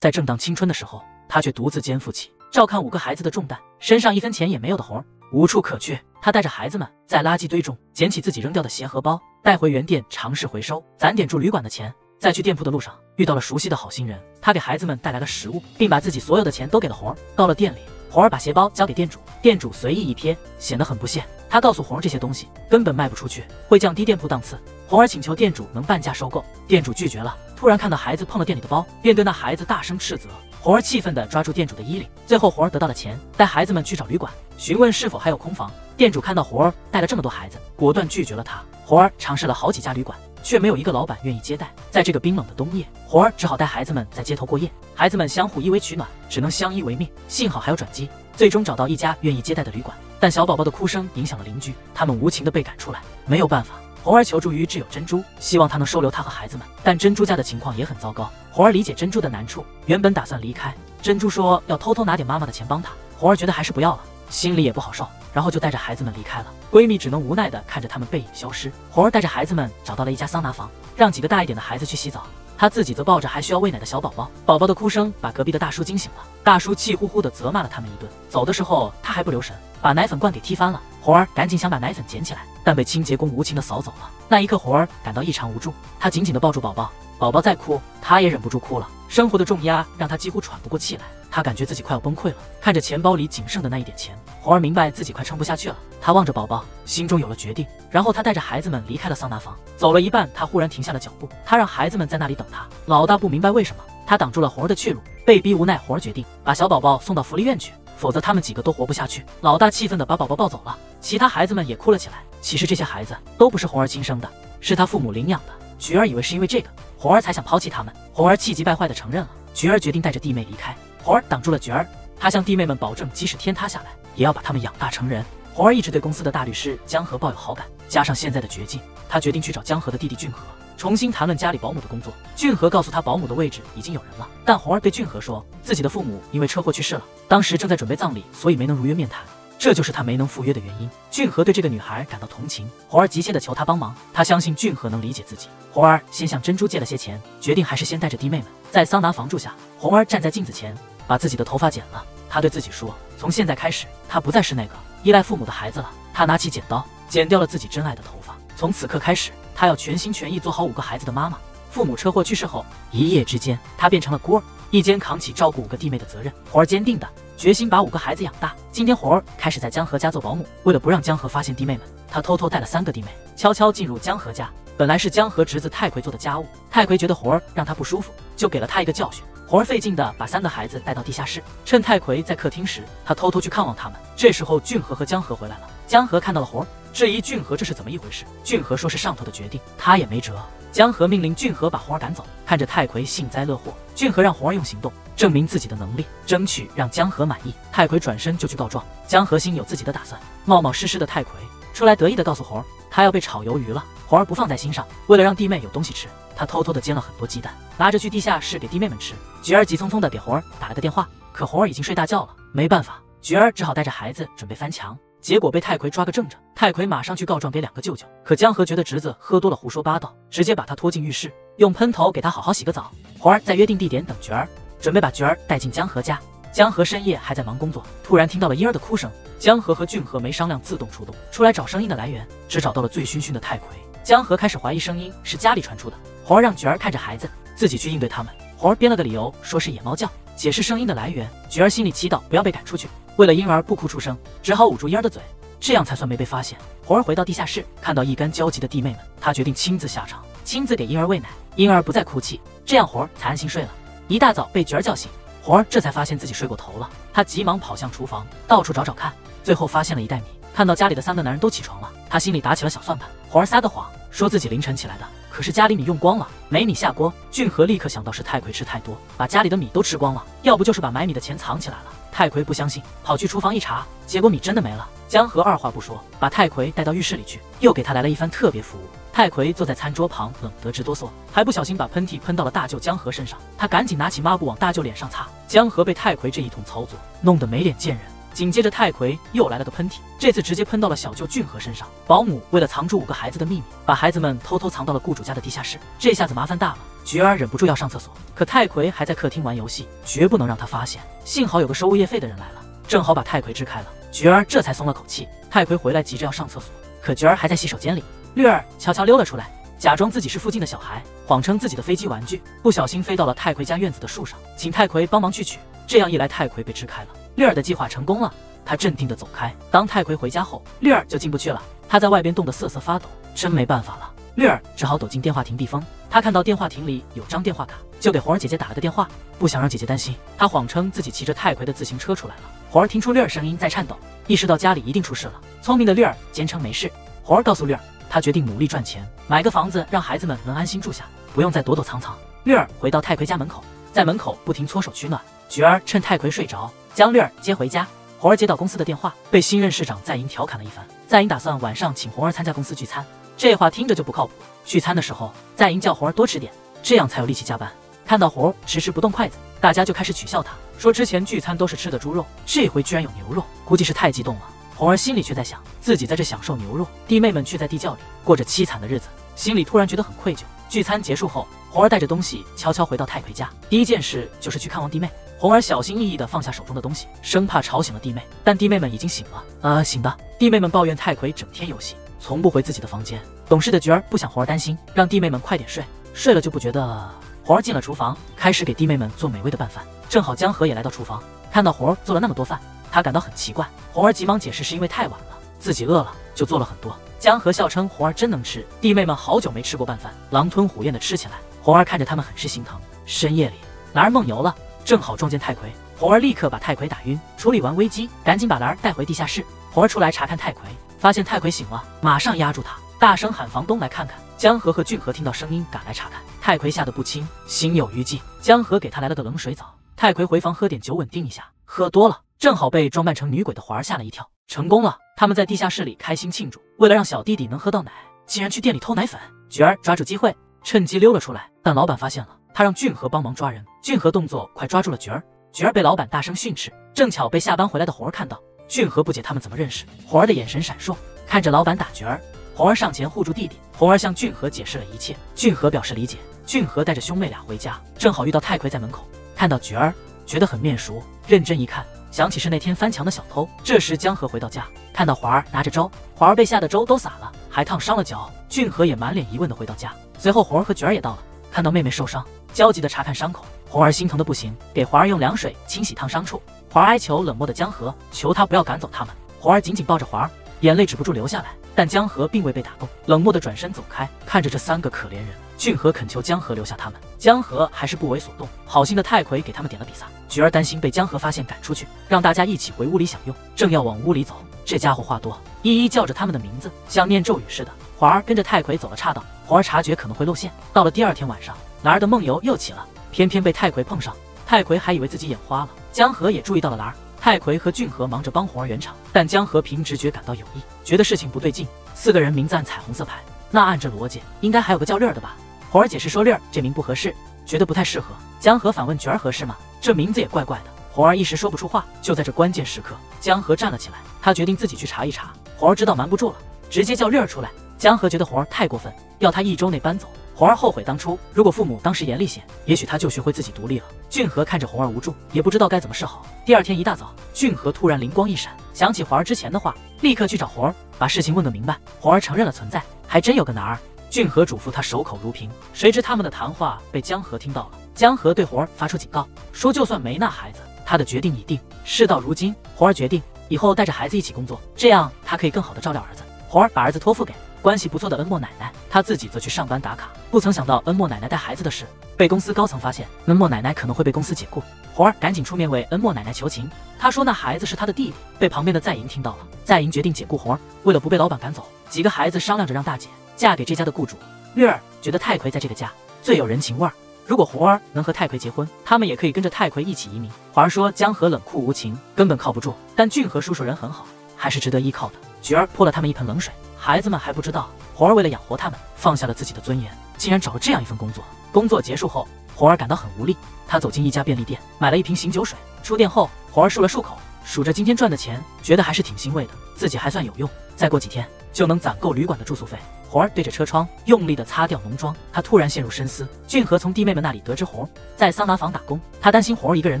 在正当青春的时候，他却独自肩负起照看5个孩子的重担，身上1分钱也没有的红儿无处可去。他带着孩子们在垃圾堆中捡起自己扔掉的鞋和包，带回原店尝试回收，攒点住旅馆的钱。在去店铺的路上，遇到了熟悉的好心人，他给孩子们带来了食物，并把自己所有的钱都给了红儿。到了店里，红儿把鞋包交给店主，店主随意一瞥，显得很不屑。他告诉红儿，这些东西根本卖不出去，会降低店铺档次。红儿请求店主能半价收购，店主拒绝了。突然看到孩子碰了店里的包，便对那孩子大声斥责。红儿气愤地抓住店主的衣领，最后红儿得到了钱，带孩子们去找旅馆，询问是否还有空房。店主看到红儿带了这么多孩子，果断拒绝了他。红儿尝试了好几家旅馆，却没有一个老板愿意接待。在这个冰冷的冬夜，红儿只好带孩子们在街头过夜。孩子们相互依偎取暖，只能相依为命。幸好还有转机，最终找到一家愿意接待的旅馆。但小宝宝的哭声影响了邻居，他们无情地被赶出来。没有办法，红儿求助于挚友珍珠，希望他能收留他和孩子们。但珍珠家的情况也很糟糕。红儿理解珍珠的难处，原本打算离开。珍珠说要偷偷拿点妈妈的钱帮她，红儿觉得还是不要了，心里也不好受，然后就带着孩子们离开了。闺蜜只能无奈地看着他们背影消失。红儿带着孩子们找到了一家桑拿房，让几个大一点的孩子去洗澡，她自己则抱着还需要喂奶的小宝宝。宝宝的哭声把隔壁的大叔惊醒了，大叔气呼呼地责骂了他们一顿。走的时候他还不留神，把奶粉罐给踢翻了。红儿赶紧想把奶粉捡起来，但被清洁工无情地扫走了。那一刻，红儿感到异常无助，她紧紧地抱住宝宝，宝宝在哭，她也忍不住哭了。生活的重压让她几乎喘不过气来，她感觉自己快要崩溃了。看着钱包里仅剩的那一点钱，红儿明白自己快撑不下去了。她望着宝宝，心中有了决定。然后她带着孩子们离开了桑拿房，走了一半，她忽然停下了脚步。她让孩子们在那里等她。老大不明白为什么，他挡住了红儿的去路。被逼无奈，红儿决定把小宝宝送到福利院去，否则他们几个都活不下去。老大气愤地把宝宝抱走了，其他孩子们也哭了起来。其实这些孩子都不是红儿亲生的，是他父母领养的。菊儿以为是因为这个，红儿才想抛弃他们。红儿气急败坏地承认了。菊儿决定带着弟妹离开，红儿挡住了菊儿。她向弟妹们保证，即使天塌下来，也要把他们养大成人。红儿一直对公司的大律师江河抱有好感，加上现在的绝境，她决定去找江河的弟弟俊河，重新谈论家里保姆的工作。俊河告诉他，保姆的位置已经有人了，但红儿对俊河说，自己的父母因为车祸去世了，当时正在准备葬礼，所以没能如约面谈，这就是他没能赴约的原因。俊河对这个女孩感到同情，红儿急切地求他帮忙，他相信俊河能理解自己。红儿先向珍珠借了些钱，决定还是先带着弟妹们在桑拿房住下。红儿站在镜子前，把自己的头发剪了，她对自己说，从现在开始，她不再是那个依赖父母的孩子了。她拿起剪刀，剪掉了自己真爱的头发。从此刻开始，她要全心全意做好5个孩子的妈妈。父母车祸去世后，一夜之间，她变成了孤儿，一肩扛起照顾5个弟妹的责任。红儿坚定的决心把5个孩子养大。今天红儿开始在江河家做保姆，为了不让江河发现弟妹们，她偷偷带了3个弟妹，悄悄进入江河家。本来是江河侄子太奎做的家务，太奎觉得红儿让他不舒服，就给了他一个教训。红儿费劲的把3个孩子带到地下室，趁太奎在客厅时，他偷偷去看望他们。这时候俊河和江河回来了，江河看到了红儿，质疑俊河这是怎么一回事。俊河说是上头的决定，他也没辙。江河命令俊河把红儿赶走。看着太奎幸灾乐祸，俊河让红儿用行动证明自己的能力，争取让江河满意。太奎转身就去告状，江河心有自己的打算。冒冒失失的太奎出来得意的告诉红儿，他要被炒鱿鱼了。红儿不放在心上，为了让弟妹有东西吃，他偷偷的煎了很多鸡蛋，拿着去地下室给弟妹们吃。菊儿急匆匆的给红儿打了个电话，可红儿已经睡大觉了。没办法，菊儿只好带着孩子准备翻墙，结果被太奎抓个正着。太奎马上去告状给2个舅舅，可江河觉得侄子喝多了胡说八道，直接把他拖进浴室，用喷头给他好好洗个澡。红儿在约定地点等菊儿，准备把菊儿带进江河家。江河深夜还在忙工作，突然听到了婴儿的哭声。江河和俊河没商量，自动出动，出来找声音的来源，只找到了醉醺醺的太奎。江河开始怀疑声音是家里传出的，红儿让菊儿看着孩子，自己去应对他们。红儿编了个理由，说是野猫叫，解释声音的来源。菊儿心里祈祷不要被赶出去，为了婴儿不哭出声，只好捂住婴儿的嘴，这样才算没被发现。红儿回到地下室，看到一干焦急的弟妹们，她决定亲自下场，亲自给婴儿喂奶，婴儿不再哭泣，这样红儿才安心睡了。一大早被菊儿叫醒，红儿这才发现自己睡过头了，她急忙跑向厨房，到处找找看，最后发现了一袋米。看到家里的3个男人都起床了，她心里打起了小算盘。红儿撒个谎，说自己凌晨起来的，可是家里米用光了，没米下锅。俊河立刻想到是太奎吃太多，把家里的米都吃光了，要不就是把买米的钱藏起来了。太奎不相信，跑去厨房一查，结果米真的没了。江河二话不说，把太奎带到浴室里去，又给他来了一番特别服务。太奎坐在餐桌旁，冷得直哆嗦，还不小心把喷嚏喷到了大舅江河身上。他赶紧拿起抹布往大舅脸上擦。江河被太奎这一通操作弄得没脸见人，紧接着泰奎又来了个喷嚏，这次直接喷到了小舅俊和身上。保姆为了藏住5个孩子的秘密，把孩子们偷偷藏到了雇主家的地下室。这下子麻烦大了，菊儿忍不住要上厕所，可泰奎还在客厅玩游戏，绝不能让他发现。幸好有个收物业费的人来了，正好把泰奎支开了，菊儿这才松了口气。泰奎回来急着要上厕所，可菊儿还在洗手间里。绿儿悄悄溜了出来，假装自己是附近的小孩，谎称自己的飞机玩具不小心飞到了泰奎家院子的树上，请泰奎帮忙去取。这样一来，泰奎被支开了，绿儿的计划成功了。他镇定地走开。当泰奎回家后，绿儿就进不去了，他在外边冻得瑟瑟发抖，真没办法了。绿儿只好躲进电话亭避风。他看到电话亭里有张电话卡，就给红儿姐姐打了个电话，不想让姐姐担心。他谎称自己骑着泰奎的自行车出来了。红儿听出绿儿声音在颤抖，意识到家里一定出事了。聪明的绿儿坚称没事。红儿告诉绿儿，他决定努力赚钱，买个房子，让孩子们能安心住下，不用再躲躲藏藏。绿儿回到泰奎家门口，在门口不停搓手取暖。菊儿趁泰奎睡着，将绿儿接回家。红儿接到公司的电话，被新任市长在营调侃了一番。在营打算晚上请红儿参加公司聚餐，这话听着就不靠谱。聚餐的时候，在营叫红儿多吃点，这样才有力气加班。看到红儿迟迟不动筷子，大家就开始取笑他，说之前聚餐都是吃的猪肉，这回居然有牛肉，估计是太激动了。红儿心里却在想，自己在这享受牛肉，弟妹们却在地窖里过着凄惨的日子，心里突然觉得很愧疚。聚餐结束后，红儿带着东西悄悄回到泰奎家，第一件事就是去看望弟妹。红儿小心翼翼地放下手中的东西，生怕吵醒了弟妹，但弟妹们已经醒了。醒的。弟妹们抱怨泰奎整天游戏，从不回自己的房间。懂事的菊儿不想红儿担心，让弟妹们快点睡，睡了就不觉得。红儿进了厨房，开始给弟妹们做美味的拌饭。正好江河也来到厨房，看到红儿做了那么多饭，他感到很奇怪。红儿急忙解释是因为太晚了，自己饿了就做了很多。江河笑称红儿真能吃，弟妹们好久没吃过拌饭，狼吞虎咽地吃起来。红儿看着他们很是心疼。深夜里，兰儿梦游了，正好撞见泰奎，红儿立刻把泰奎打晕，处理完危机，赶紧把兰儿带回地下室。红儿出来查看泰奎，发现泰奎醒了，马上压住他，大声喊房东来看看。江河和俊河听到声音赶来查看，泰奎吓得不轻，心有余悸。江河给他来了个冷水澡，泰奎回房喝点酒稳定一下，喝多了，正好被装扮成女鬼的环儿吓了一跳。成功了，他们在地下室里开心庆祝。为了让小弟弟能喝到奶，竟然去店里偷奶粉。菊儿抓住机会，趁机溜了出来，但老板发现了，他让俊河帮忙抓人。俊河动作快抓住了菊儿，菊儿被老板大声训斥，正巧被下班回来的红儿看到。俊河不解他们怎么认识，红儿的眼神闪烁，看着老板打菊儿。红儿上前护住弟弟，红儿向俊河解释了一切，俊河表示理解。俊河带着兄妹俩回家，正好遇到泰奎在门口，看到菊儿觉得很面熟，认真一看，想起是那天翻墙的小偷。这时江河回到家，看到环儿拿着粥，环儿被吓得粥都洒了，还烫伤了脚。俊河也满脸疑问的回到家。随后红儿和菊儿也到了，看到妹妹受伤，焦急的查看伤口。红儿心疼的不行，给环儿用凉水清洗烫伤处。环儿哀求冷漠的江河，求他不要赶走他们。红儿紧紧抱着环儿，眼泪止不住流下来。但江河并未被打动，冷漠的转身走开。看着这3个可怜人，俊河恳求江河留下他们，江河还是不为所动。好心的泰奎给他们点了比萨。菊儿担心被江河发现赶出去，让大家一起回屋里享用。正要往屋里走，这家伙话多，一一叫着他们的名字，像念咒语似的。环儿跟着泰奎走了岔道，红儿察觉可能会露馅。到了第2天晚上，兰儿的梦游又起了，偏偏被泰奎碰上。泰奎还以为自己眼花了，江河也注意到了兰儿。泰奎和俊河忙着帮红儿圆场，但江河凭直觉感到有异，觉得事情不对劲。4个人名字按彩虹色排，那按着逻辑，应该还有个叫绿儿的吧？红儿解释说绿儿这名不合适，觉得不太适合。江河反问菊儿合适吗？这名字也怪怪的。红儿一时说不出话。就在这关键时刻，江河站了起来，他决定自己去查一查。红儿知道瞒不住了，直接叫绿儿出来。江河觉得红儿太过分，要他1周内搬走。红儿后悔当初，如果父母当时严厉些，也许他就学会自己独立了。俊河看着红儿无助，也不知道该怎么是好。第2天一大早，俊河突然灵光一闪，想起环儿之前的话，立刻去找红儿，把事情问个明白。红儿承认了存在，还真有个男儿。俊河嘱咐他守口如瓶，谁知他们的谈话被江河听到了。江河对红儿发出警告，说就算没那孩子，他的决定已定。事到如今，红儿决定以后带着孩子一起工作，这样他可以更好的照料儿子。红儿把儿子托付给关系不错的恩莫奶奶，她自己则去上班打卡。不曾想到恩莫奶奶带孩子的事被公司高层发现，恩莫奶奶可能会被公司解雇。红儿赶紧出面为恩莫奶奶求情，她说那孩子是她的弟弟。被旁边的在营听到了，在营决定解雇红儿。为了不被老板赶走，几个孩子商量着让大姐嫁给这家的雇主。绿儿觉得泰奎在这个家最有人情味儿，如果红儿能和泰奎结婚，他们也可以跟着泰奎一起移民。环儿说江河冷酷无情，根本靠不住，但俊和叔叔人很好，还是值得依靠的。菊儿泼了他们一盆冷水，孩子们还不知道，红儿为了养活他们，放下了自己的尊严，竟然找了这样一份工作。工作结束后，红儿感到很无力，她走进一家便利店，买了一瓶醒酒水。出店后，红儿漱了漱口，数着今天赚的钱，觉得还是挺欣慰的，自己还算有用，再过几天就能攒够旅馆的住宿费。红儿对着车窗用力地擦掉浓妆，他突然陷入深思。俊和从弟妹们那里得知红儿在桑拿房打工，他担心红儿一个人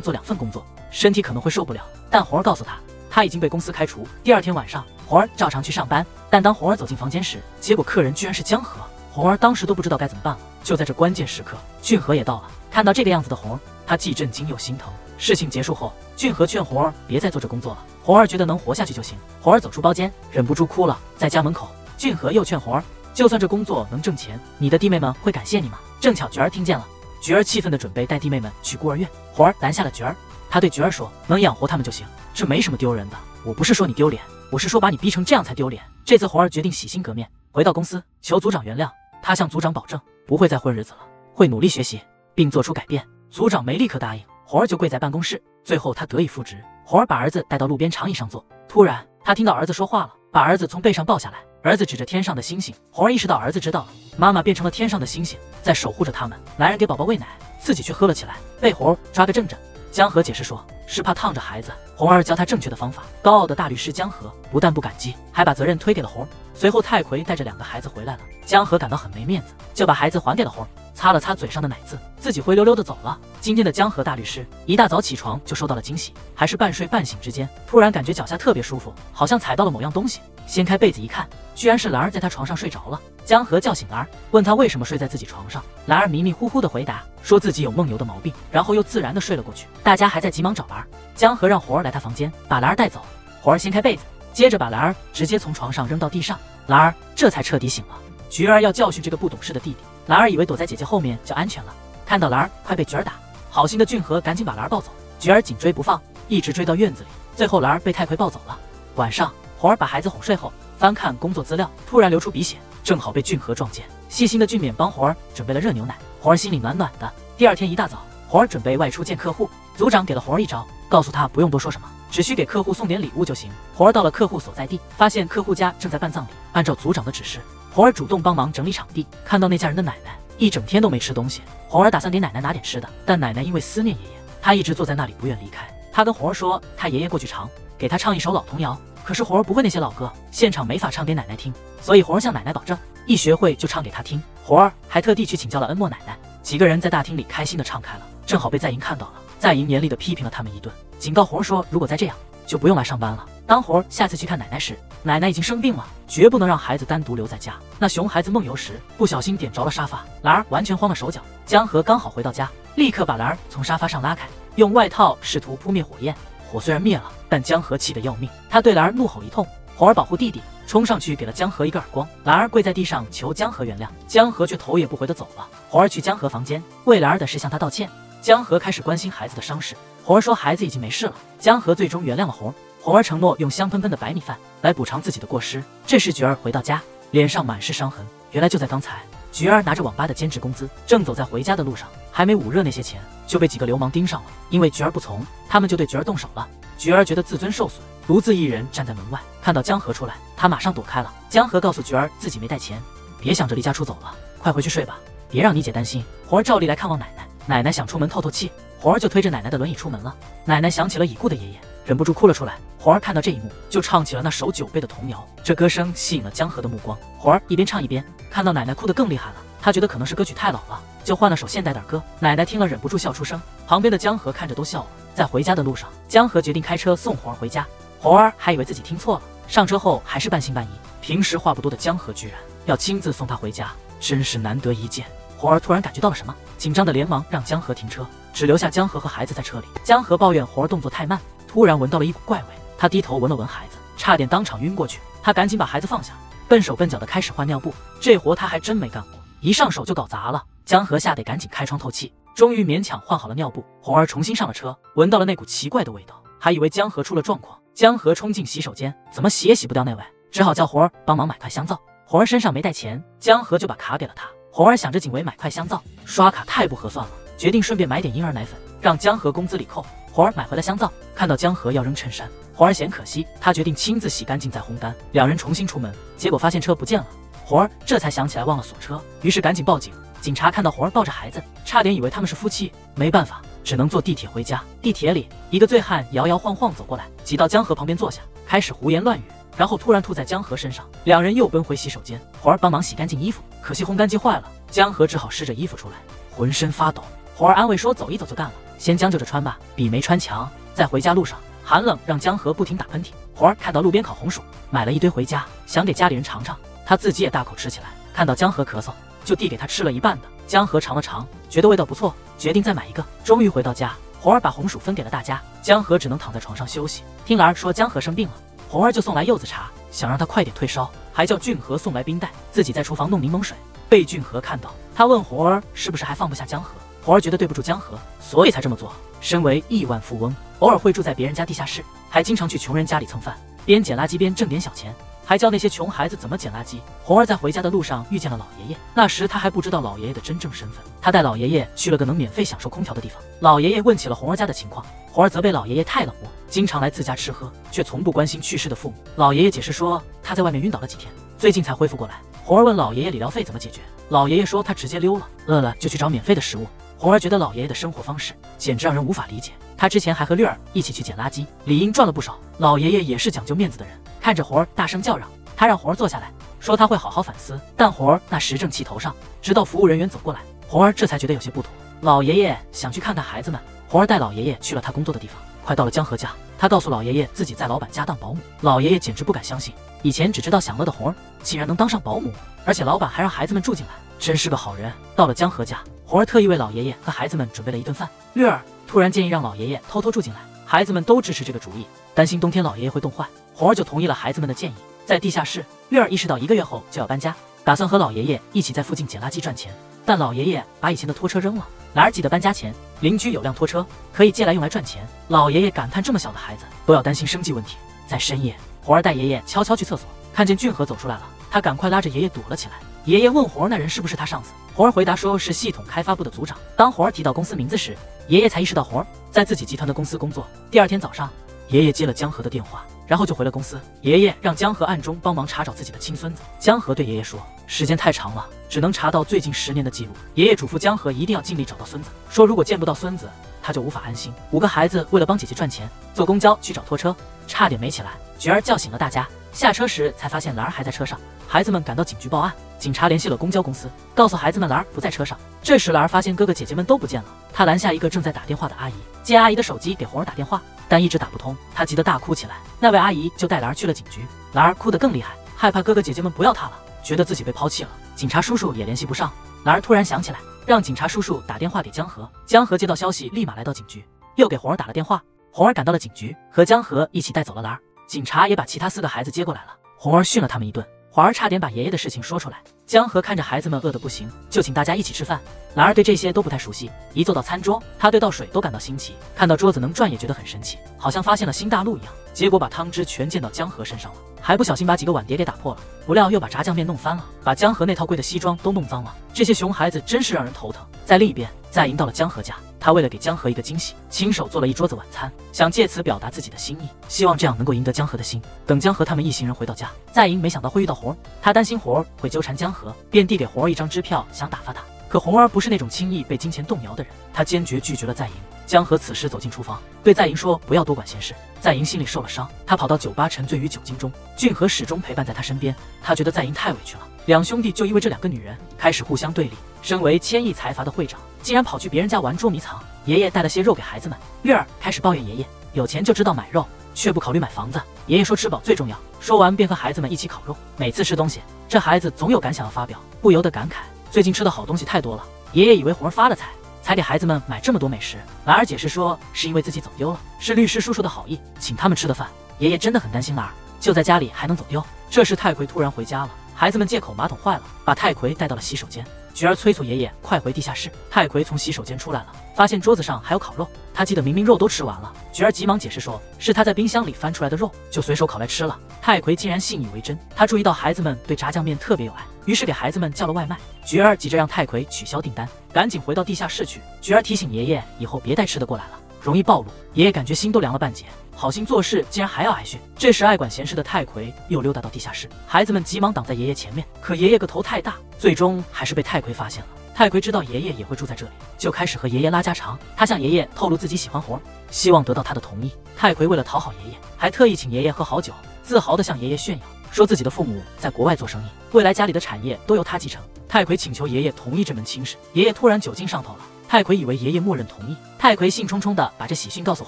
做2份工作，身体可能会受不了。但红儿告诉他已经被公司开除。第2天晚上，红儿照常去上班，但当红儿走进房间时，结果客人居然是江河。红儿当时都不知道该怎么办了。就在这关键时刻，俊和也到了。看到这个样子的红儿，他既震惊又心疼。事情结束后，俊和劝红儿别再做这工作了。红儿觉得能活下去就行。红儿走出包间，忍不住哭了。在家门口，俊和又劝红儿，就算这工作能挣钱，你的弟妹们会感谢你吗？正巧菊儿听见了，菊儿气愤地准备带弟妹们去孤儿院。红儿拦下了菊儿，他对菊儿说，能养活他们就行，这没什么丢人的。我不是说你丢脸，我是说把你逼成这样才丢脸。这次红儿决定洗心革面，回到公司求组长原谅。他向组长保证不会再混日子了，会努力学习并做出改变。组长没立刻答应，红儿就跪在办公室。最后他得以复职。红儿把儿子带到路边长椅上坐，突然他听到儿子说话了，把儿子从背上抱下来。儿子指着天上的星星，红儿意识到儿子知道了，妈妈变成了天上的星星，在守护着他们。男人给宝宝喂奶，自己却喝了起来，被红儿抓个正着。江河解释说，是怕烫着孩子。红儿教他正确的方法。高傲的大律师江河不但不感激，还把责任推给了红儿。随后太葵带着2个孩子回来了，江河感到很没面子，就把孩子还给了红儿，擦了擦嘴上的奶渍，自己灰溜溜的走了。今天的江河大律师一大早起床就收到了惊喜，还是半睡半醒之间，突然感觉脚下特别舒服，好像踩到了某样东西。掀开被子一看，居然是兰儿在他床上睡着了。江河叫醒兰儿，问他为什么睡在自己床上。兰儿迷迷糊糊的回答，说自己有梦游的毛病，然后又自然的睡了过去。大家还在急忙找兰儿，江河让红儿来他房间，把兰儿带走。红儿掀开被子，接着把兰儿直接从床上扔到地上。兰儿这才彻底醒了。菊儿要教训这个不懂事的弟弟，兰儿以为躲在姐姐后面就安全了，看到兰儿快被菊儿打，好心的俊和赶紧把兰儿抱走，菊儿紧追不放，一直追到院子里，最后兰儿被太葵抱走了。晚上，红儿把孩子哄睡后，翻看工作资料，突然流出鼻血，正好被俊和撞见。细心的俊勉帮红儿准备了热牛奶，红儿心里暖暖的。第2天一大早，红儿准备外出见客户，组长给了红儿一招，告诉他不用多说什么，只需给客户送点礼物就行。红儿到了客户所在地，发现客户家正在办葬礼，按照组长的指示，红儿主动帮忙整理场地。看到那家人的奶奶一整天都没吃东西，红儿打算给奶奶拿点吃的，但奶奶因为思念爷爷，她一直坐在那里不愿离开。她跟红儿说，她爷爷过去常给她唱一首老童谣，可是红儿不会那些老歌，现场没法唱给奶奶听，所以红儿向奶奶保证，一学会就唱给她听。红儿还特地去请教了恩默奶奶，几个人在大厅里开心的唱开了，正好被在营看到了。在营严厉的批评了他们一顿，警告红儿说，如果再这样就不用来上班了。当红儿下次去看奶奶时，奶奶已经生病了，绝不能让孩子单独留在家。那熊孩子梦游时不小心点着了沙发，兰儿完全慌了手脚。江河刚好回到家，立刻把兰儿从沙发上拉开，用外套试图扑灭火焰。火虽然灭了，但江河气得要命，他对兰儿怒吼一通。红儿保护弟弟，冲上去给了江河一个耳光。兰儿跪在地上求江河原谅，江河却头也不回的走了。红儿去江河房间，为兰儿的事向他道歉。江河开始关心孩子的伤势，红儿说孩子已经没事了。江河最终原谅了红儿，红儿承诺用香喷喷的白米饭来补偿自己的过失。这时菊儿回到家，脸上满是伤痕，原来就在刚才，菊儿拿着网吧的兼职工资，正走在回家的路上，还没捂热那些钱，就被几个流氓盯上了。因为菊儿不从，他们就对菊儿动手了。菊儿觉得自尊受损，独自一人站在门外，看到江河出来，他马上躲开了。江河告诉菊儿自己没带钱，别想着离家出走了，快回去睡吧，别让你姐担心。红儿照例来看望奶奶，奶奶想出门透透气，红儿就推着奶奶的轮椅出门了。奶奶想起了已故的爷爷，忍不住哭了出来。红儿看到这一幕，就唱起了那首9倍的童谣，这歌声吸引了江河的目光。红儿一边唱一边看到奶奶哭得更厉害了，她觉得可能是歌曲太老了，就换了首现代点歌。奶奶听了忍不住笑出声，旁边的江河看着都笑了。在回家的路上，江河决定开车送红儿回家。红儿还以为自己听错了，上车后还是半信半疑。平时话不多的江河居然要亲自送她回家，真是难得一见。红儿突然感觉到了什么，紧张的连忙让江河停车，只留下江河和孩子在车里。江河抱怨红儿动作太慢，突然闻到了一股怪味，他低头闻了闻孩子，差点当场晕过去。他赶紧把孩子放下，笨手笨脚的开始换尿布。这活他还真没干过，一上手就搞砸了。江河吓得赶紧开窗透气，终于勉强换好了尿布。红儿重新上了车，闻到了那股奇怪的味道，还以为江河出了状况。江河冲进洗手间，怎么洗也洗不掉那味，只好叫红儿帮忙买块香皂。红儿身上没带钱，江河就把卡给了他。红儿想着仅为买块香皂，刷卡太不合算了，决定顺便买点婴儿奶粉，让江河工资里扣。红儿买回了香皂，看到江河要扔衬衫，红儿嫌可惜，她决定亲自洗干净再烘干。两人重新出门，结果发现车不见了。红儿这才想起来忘了锁车，于是赶紧报警。警察看到红儿抱着孩子，差点以为他们是夫妻，没办法，只能坐地铁回家。地铁里，一个醉汉摇摇晃晃走过来，挤到江河旁边坐下，开始胡言乱语，然后突然吐在江河身上。两人又奔回洗手间，活儿帮忙洗干净衣服，可惜烘干机坏了，江河只好湿着衣服出来，浑身发抖。活儿安慰说走一走就干了，先将就着穿吧，比没穿强。在回家路上，寒冷让江河不停打喷嚏。活儿看到路边烤红薯，买了一堆回家，想给家里人尝尝，他自己也大口吃起来。看到江河咳嗽，就递给他吃了一半的。江河尝了尝，觉得味道不错，决定再买一个。终于回到家，红儿把红薯分给了大家，江河只能躺在床上休息。听兰儿说江河生病了，红儿就送来柚子茶，想让他快点退烧，还叫俊和送来冰袋，自己在厨房弄柠檬水。被俊和看到，他问红儿是不是还放不下江河。红儿觉得对不住江河，所以才这么做。身为亿万富翁，偶尔会住在别人家地下室，还经常去穷人家里蹭饭，边捡垃圾边挣点小钱，还教那些穷孩子怎么捡垃圾。红儿在回家的路上遇见了老爷爷，那时他还不知道老爷爷的真正身份。他带老爷爷去了个能免费享受空调的地方。老爷爷问起了红儿家的情况，红儿责备老爷爷太冷漠，经常来自家吃喝，却从不关心去世的父母。老爷爷解释说他在外面晕倒了几天，最近才恢复过来。红儿问老爷爷理疗费怎么解决，老爷爷说他直接溜了，饿了就去找免费的食物。红儿觉得老爷爷的生活方式简直让人无法理解。他之前还和绿儿一起去捡垃圾，理应赚了不少。老爷爷也是讲究面子的人，看着红儿大声叫嚷，他让红儿坐下来，说他会好好反思。但红儿那时正气头上，直到服务人员走过来，红儿这才觉得有些不妥。老爷爷想去看看孩子们，红儿带老爷爷去了他工作的地方。快到了江河家，他告诉老爷爷自己在老板家当保姆。老爷爷简直不敢相信，以前只知道享乐的红儿竟然能当上保姆，而且老板还让孩子们住进来，真是个好人。到了江河家，红儿特意为老爷爷和孩子们准备了一顿饭。绿儿突然建议让老爷爷偷偷住进来，孩子们都支持这个主意，担心冬天老爷爷会冻坏，红儿就同意了孩子们的建议。在地下室，绿儿意识到1个月后就要搬家，打算和老爷爷一起在附近捡垃圾赚钱，但老爷爷把以前的拖车扔了，哪儿记得搬家前邻居有辆拖车可以借来用来赚钱。老爷爷感叹这么小的孩子都要担心生计问题。在深夜，红儿带爷爷悄悄去厕所，看见俊和走出来了，他赶快拉着爷爷躲了起来。爷爷问红儿那人是不是他上司，红儿回答说是系统开发部的组长。当红儿提到公司名字时，爷爷才意识到红儿在自己集团的公司工作。第二天早上，爷爷接了江河的电话，然后就回了公司。爷爷让江河暗中帮忙查找自己的亲孙子。江河对爷爷说，时间太长了，只能查到最近10年的记录。爷爷嘱咐江河一定要尽力找到孙子，说如果见不到孙子，他就无法安心。5个孩子为了帮姐姐赚钱，坐公交去找拖车，差点没起来。菊儿叫醒了大家，下车时才发现兰儿还在车上。孩子们赶到警局报案，警察联系了公交公司，告诉孩子们兰儿不在车上。这时兰儿发现哥哥姐姐们都不见了，她拦下一个正在打电话的阿姨，借阿姨的手机给红儿打电话，但一直打不通，她急得大哭起来。那位阿姨就带兰儿去了警局，兰儿哭得更厉害，害怕哥哥姐姐们不要她了，觉得自己被抛弃了。警察叔叔也联系不上，兰儿突然想起来，让警察叔叔打电话给江河。江河接到消息，立马来到警局，又给红儿打了电话。红儿赶到了警局，和江河一起带走了兰儿。警察也把其他4个孩子接过来了，红儿训了他们一顿。华儿差点把爷爷的事情说出来。江河看着孩子们饿得不行，就请大家一起吃饭。兰儿对这些都不太熟悉，一坐到餐桌，他对倒水都感到新奇，看到桌子能转也觉得很神奇，好像发现了新大陆一样。结果把汤汁全溅到江河身上了，还不小心把几个碗碟给打破了，不料又把炸酱面弄翻了，把江河那套贵的西装都弄脏了。这些熊孩子真是让人头疼。在另一边，在迎到了江河家，他为了给江河一个惊喜，亲手做了一桌子晚餐，想借此表达自己的心意，希望这样能够赢得江河的心。等江河他们一行人回到家，在营没想到会遇到红儿，他担心红儿会纠缠江河，便递给红儿一张支票，想打发他。可红儿不是那种轻易被金钱动摇的人，他坚决拒绝了在营。江河此时走进厨房，对在营说不要多管闲事。在营心里受了伤，他跑到酒吧沉醉于酒精中，俊和始终陪伴在他身边。他觉得在营太委屈了，两兄弟就因为这2个女人开始互相对立。身为千亿财阀的会长，竟然跑去别人家玩捉迷藏。爷爷带了些肉给孩子们，月儿开始抱怨爷爷有钱就知道买肉，却不考虑买房子。爷爷说吃饱最重要，说完便和孩子们一起烤肉。每次吃东西，这孩子总有感想要发表，不由得感慨最近吃的好东西太多了。爷爷以为红儿发了财，才给孩子们买这么多美食。兰儿解释说是因为自己走丢了，是律师叔叔的好意请他们吃的饭。爷爷真的很担心兰儿，就在家里还能走丢。这时泰奎突然回家了，孩子们借口马桶坏了，把泰奎带到了洗手间。菊儿催促爷爷快回地下室。泰奎从洗手间出来了，发现桌子上还有烤肉，他记得明明肉都吃完了。菊儿急忙解释说是他在冰箱里翻出来的肉，就随手烤来吃了。泰奎竟然信以为真，他注意到孩子们对炸酱面特别有爱，于是给孩子们叫了外卖。菊儿急着让泰奎取消订单，赶紧回到地下室去。菊儿提醒爷爷以后别带吃的过来了，容易暴露。爷爷感觉心都凉了半截，好心做事竟然还要挨训。这时爱管闲事的泰奎又溜达到地下室，孩子们急忙挡在爷爷前面，可爷爷个头太大，最终还是被泰奎发现了。太奎知道爷爷也会住在这里，就开始和爷爷拉家常。他向爷爷透露自己喜欢活，希望得到他的同意。太奎为了讨好爷爷，还特意请爷爷喝好酒，自豪地向爷爷炫耀，说自己的父母在国外做生意，未来家里的产业都由他继承。太奎请求爷爷同意这门亲事，爷爷突然酒劲上头了。太奎以为爷爷默认同意，太奎兴冲冲地把这喜讯告诉